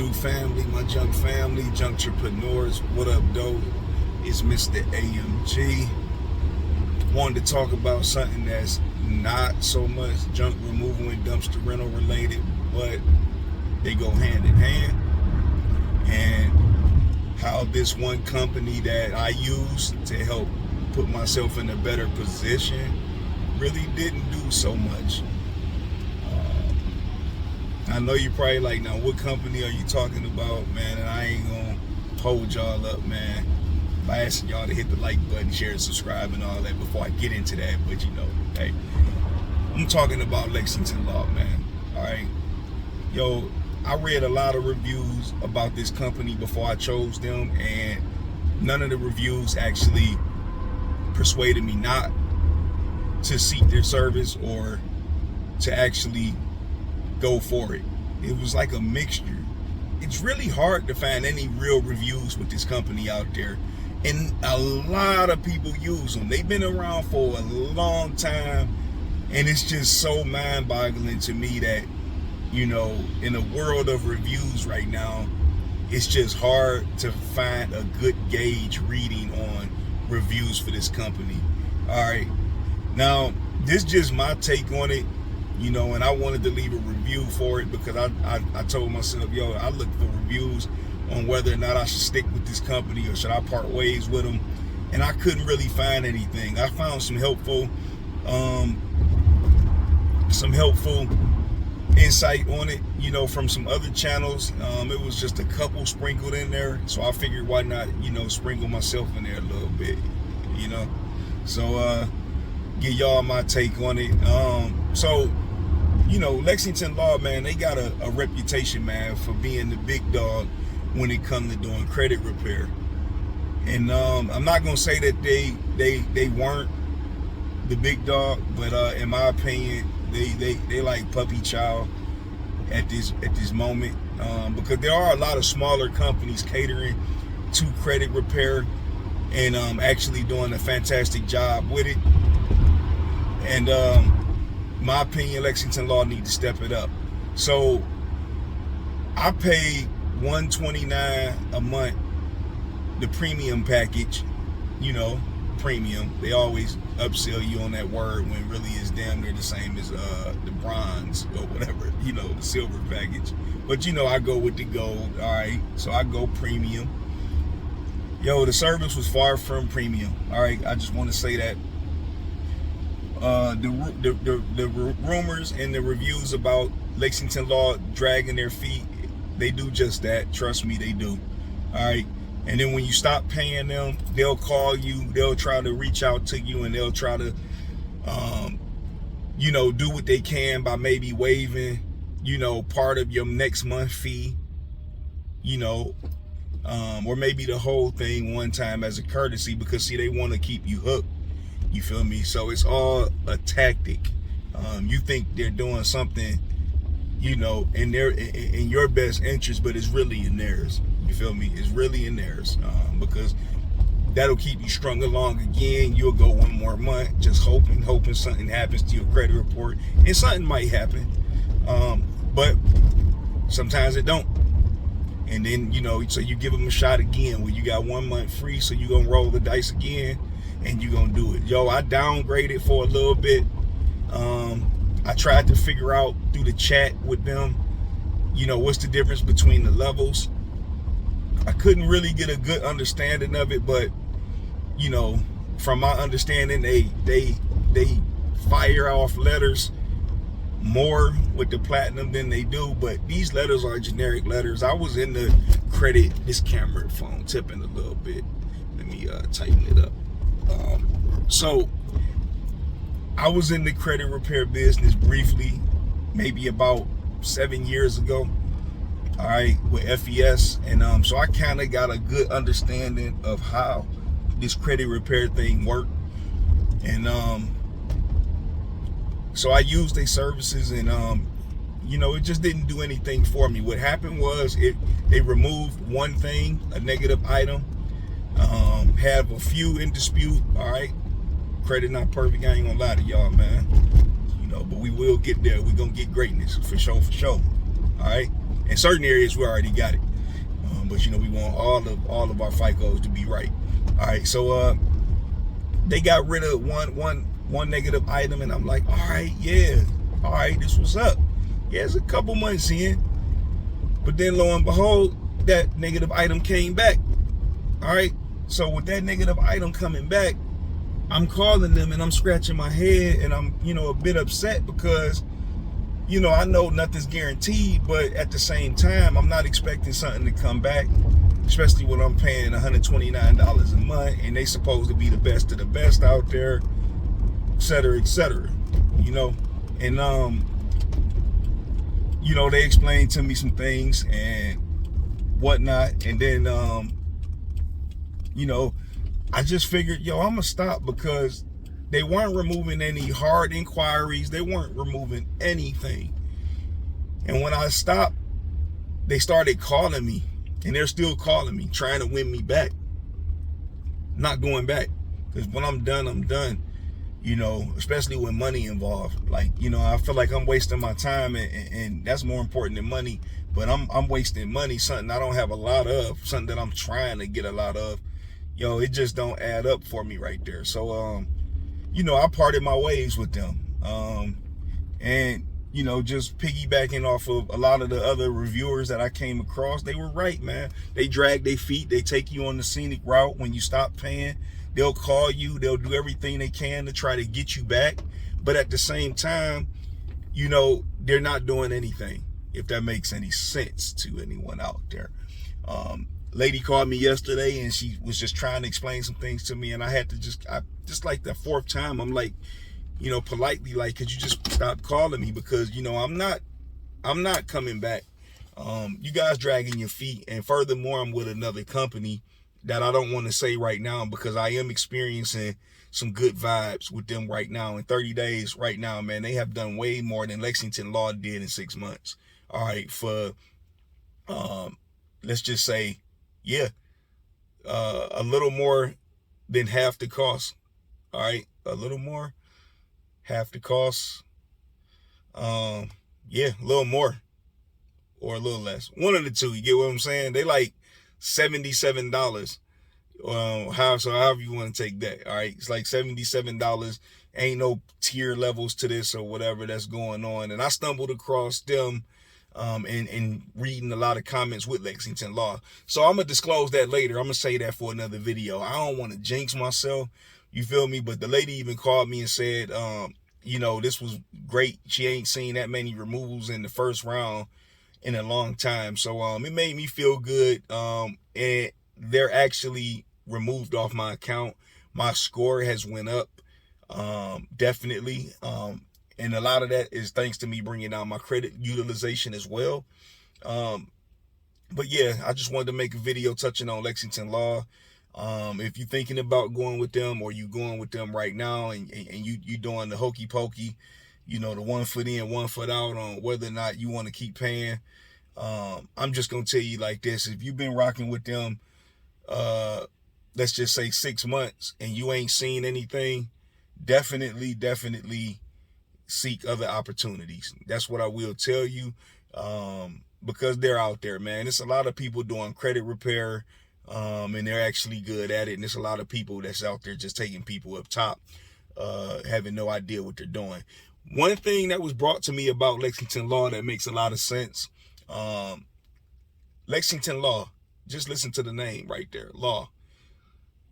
YouTube family, my junk family, junk entrepreneurs. What up, though? It's Mr. AMG. Wanted to talk about something that's not so much junk removal and dumpster rental related, but they go hand in hand. And how this one company that I use to help put myself in a better position really didn't do so much. I know you're probably like, now what company are you talking about, man? And I ain't gonna hold y'all up, man, by asking y'all to hit the like button, share, and subscribe and all that before I get into that. But you know, hey, I'm talking about Lexington Law, man. All right, yo, I read a lot of reviews about this company before I chose them, and none of the reviews actually persuaded me not to seek their service or to actually go for it. It was like a mixture. It's really hard to find any real reviews with this company out there, and a lot of people use them. They've been around for a long time, and it's just so mind-boggling to me that, you know, in a world of reviews right now, it's just hard to find a good gauge reading on reviews for this company. All right, now this is just my take on it, you know, and I wanted to leave a review for it because I told myself, yo, I look for reviews on whether or not I should stick with this company or should I part ways with them, and I couldn't really find anything. I found some helpful insight on it, you know, from some other channels. It was just a couple sprinkled in there, so I figured why not, you know, sprinkle myself in there a little bit, you know. So give y'all my take on it. So, you know, Lexington Law, man, they got a reputation, man, for being the big dog when it comes to doing credit repair. And I'm not gonna say that they weren't the big dog, but in my opinion, they like puppy child at this moment, because there are a lot of smaller companies catering to credit repair and actually doing a fantastic job with it. And my opinion, Lexington Law need to step it up. So I paid $129 a month, the premium package, you know, premium. They always upsell you on that word when really it's damn near the same as the bronze or whatever, you know, the silver package. But you know, I go with the gold. All right, so I go premium. Yo, the service was far from premium. All right, I just want to say that. The rumors and the reviews about Lexington Law dragging their feet, they do just that. Trust me, they do. All right. And then when you stop paying them, they'll call you, they'll try to reach out to you, and they'll try to, you know, do what they can by maybe waiving, you know, part of your next month fee, you know, or maybe the whole thing one time as a courtesy, because see, they want to keep you hooked. You feel me? So it's all a tactic. You think they're doing something, you know, in your best interest, but it's really in theirs. You feel me? It's really in theirs, because that'll keep you strung along again. You'll go one more month just hoping something happens to your credit report, and something might happen, but sometimes it don't. And then, you know, so you give them a shot again where you got 1 month free, so you're gonna roll the dice again and you're gonna do it. Yo, I downgraded for a little bit. I tried to figure out through the chat with them, you know, what's the difference between the levels. I couldn't really get a good understanding of it, but you know, from my understanding, they fire off letters more with the platinum than they do, but these letters are generic letters. I was in the credit, this camera phone tipping a little bit. Let me tighten it up. So I was in the credit repair business briefly, maybe about 7 years ago, all right, with FES. And so I kind of got a good understanding of how this credit repair thing worked. And so I used their services, and you know, it just didn't do anything for me. What happened was they removed one thing, a negative item, have a few in dispute. All right, credit not perfect, I ain't gonna lie to y'all, man, you know, but we will get there. We're gonna get greatness for sure, for sure. All right, In certain areas, we already got it. But we want all of our FICOs to be right. All right, so they got rid of one negative item, and I'm like, all right, this was up. Yeah, it's a couple months in, but then lo and behold, that negative item came back. All right, so with that negative item coming back, I'm calling them and I'm scratching my head, and I'm a bit upset because I know nothing's guaranteed, but at the same time, I'm not expecting something to come back, especially when I'm paying $129 a month and they supposed to be the best of the best out there, et cetera, and they explained to me some things and whatnot, and then I just figured, I'm gonna stop, because they weren't removing any hard inquiries. They weren't removing anything. And when I stopped, they started calling me, and they're still calling me, trying to win me back. Not going back, because when I'm done, I'm done. Especially with money involved. Like, I feel like I'm wasting my time, and that's more important than money. But I'm wasting money, something I don't have a lot of, something that I'm trying to get a lot of. It just don't add up for me right there. So I parted my ways with them. And just piggybacking off of a lot of the other reviewers that I came across, they were right, man. They drag their feet. They take you on the scenic route. When you stop paying, they'll call you. They'll do everything they can to try to get you back. But at the same time, they're not doing anything, if that makes any sense to anyone out there. Lady called me yesterday, and she was just trying to explain some things to me, and I had to just like the fourth time, I'm like, politely, like, could you just stop calling me, because I'm not coming back. You guys dragging your feet, and furthermore, I'm with another company that I don't want to say right now, because I am experiencing some good vibes with them right now. In 30 days right now, man, they have done way more than Lexington Law did in 6 months. All right, for let's just say, a little more than half the cost. All right, a little more, half the cost. A little more or a little less. One of the two. You get what I'm saying? They like $77. However you want to take that. All right, it's like $77. Ain't no tier levels to this or whatever that's going on. And I stumbled across them and reading a lot of comments with Lexington Law. So I'm gonna disclose that later. I'm gonna say that for another video. I don't want to jinx myself, you feel me? But the lady even called me and said, this was great. She ain't seen that many removals in the first round in a long time. So it made me feel good. And they're actually removed off my account. My score has went up, definitely. And a lot of that is thanks to me bringing down my credit utilization as well. But yeah, I just wanted to make a video touching on Lexington Law. If you're thinking about going with them, or you going with them right now, and you doing the hokey pokey, the 1 foot in, 1 foot out on whether or not you want to keep paying, I'm just going to tell you like this. If you've been rocking with them, let's just say 6 months, and you ain't seen anything, definitely seek other opportunities. That's what I will tell you, because they're out there, man. There's a lot of people doing credit repair, and they're actually good at it. And there's a lot of people that's out there just taking people up top, having no idea what they're doing. One thing that was brought to me about Lexington Law that makes a lot of sense, Lexington Law, just listen to the name right there, Law.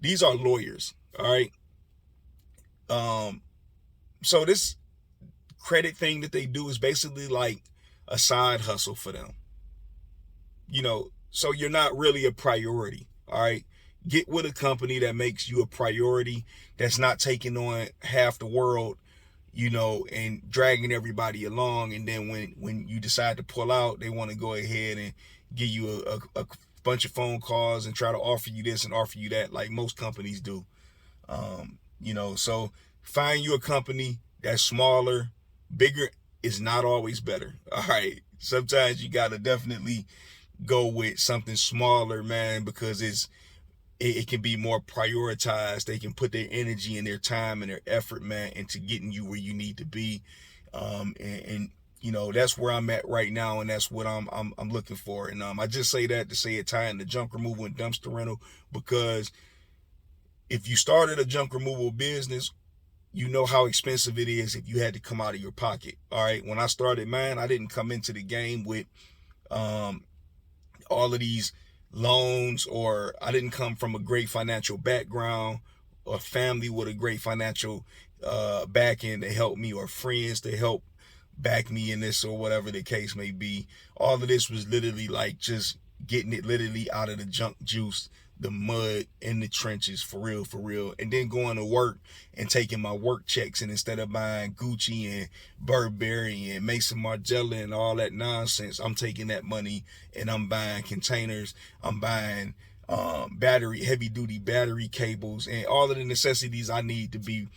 These are lawyers, all right? So this credit thing that they do is basically like a side hustle for them. So you're not really a priority, all right? Get with a company that makes you a priority, that's not taking on half the world, and dragging everybody along. And then when you decide to pull out, they want to go ahead and give you a bunch of phone calls and try to offer you this and offer you that, like most companies do. So find you a company that's smaller. Bigger is not always better. All right. Sometimes you got to definitely go with something smaller, man, because it can be more prioritized. They can put their energy and their time and their effort, man, into getting you where you need to be. And you know, that's where I'm at right now, and that's what I'm looking for. And I just say that to say it tie into junk removal and dumpster rental, because if you started a junk removal business, you know how expensive it is if you had to come out of your pocket. All right. When I started mine, I didn't come into the game with all of these loans, or I didn't come from a great financial background, or family with a great financial backing to help me, or friends to help back me in this, or whatever the case may be. All of this was literally like just getting it literally out of the junk juice, the mud in the trenches, for real, and then going to work and taking my work checks, and instead of buying Gucci and Burberry and Maison Margiela and all that nonsense, I'm taking that money and I'm buying containers, I'm buying heavy duty battery cables, and all of the necessities I need to be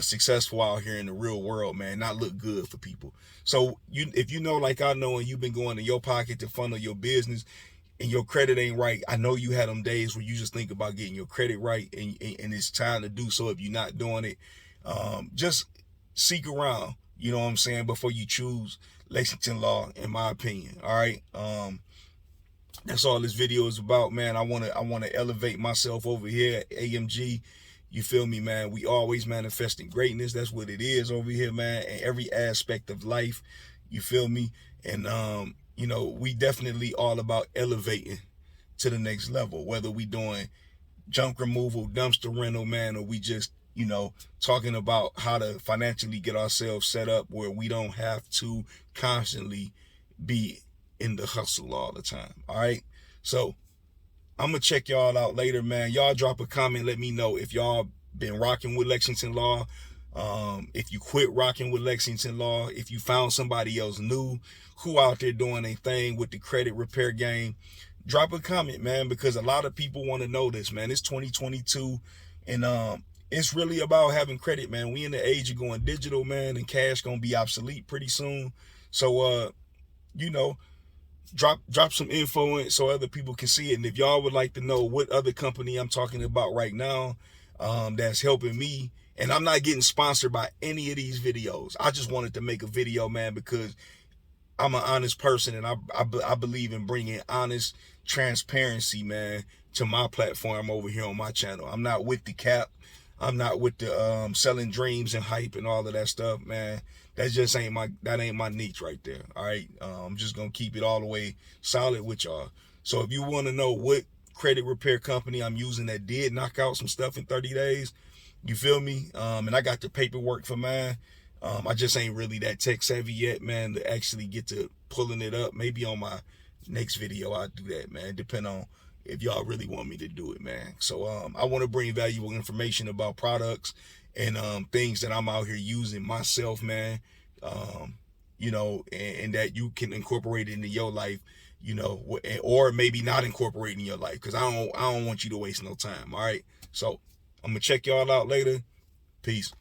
successful out here in the real world, man, not look good for people. So if you know, like I know, and you've been going to your pocket to funnel your business, and your credit ain't right, I know you had them days where you just think about getting your credit right, and it's time to do so. If you're not doing it, just seek around, you know what I'm saying, before you choose Lexington Law, in my opinion. All right. That's all this video is about, man. I want to elevate myself over here at AMG. You feel me, man? We always manifesting greatness. That's what it is over here, man, in every aspect of life. You feel me? And you know, we definitely all about elevating to the next level, whether we doing junk removal, dumpster rental, man, or we just, you know, talking about how to financially get ourselves set up where we don't have to constantly be in the hustle all the time. All right. So I'm gonna check y'all out later, man. Y'all drop a comment, let me know if y'all been rocking with Lexington Law, if you quit rocking with Lexington Law, if you found somebody else new who out there doing a thing with the credit repair game. Drop a comment, man, because a lot of people want to know this, man. It's 2022, and it's really about having credit, man. We in the age of going digital, man, and cash gonna be obsolete pretty soon. So you know, drop some info in so other people can see it. And if y'all would like to know what other company I'm talking about right now, that's helping me, and I'm not getting sponsored by any of these videos, I just wanted to make a video, man, because I'm an honest person, and I believe in bringing honest transparency, man, to my platform over here on my channel. I'm not with the cap. I'm not with the selling dreams and hype and all of that stuff, man. That just ain't my niche right there. All right. I'm just gonna keep it all the way solid with y'all. So if you want to know what credit repair company I'm using that did knock out some stuff in 30 days, you feel me? And I got the paperwork for mine. I just ain't really that tech savvy yet, man, to actually get to pulling it up. Maybe on my next video I'll do that, man, depending on if y'all really want me to do it, man. So I want to bring valuable information about products and things that I'm out here using myself, man, you know, and that you can incorporate it into your life, you know, or maybe not incorporate in your life, because I don't want you to waste no time. All right. So I'm gonna check y'all out later. Peace.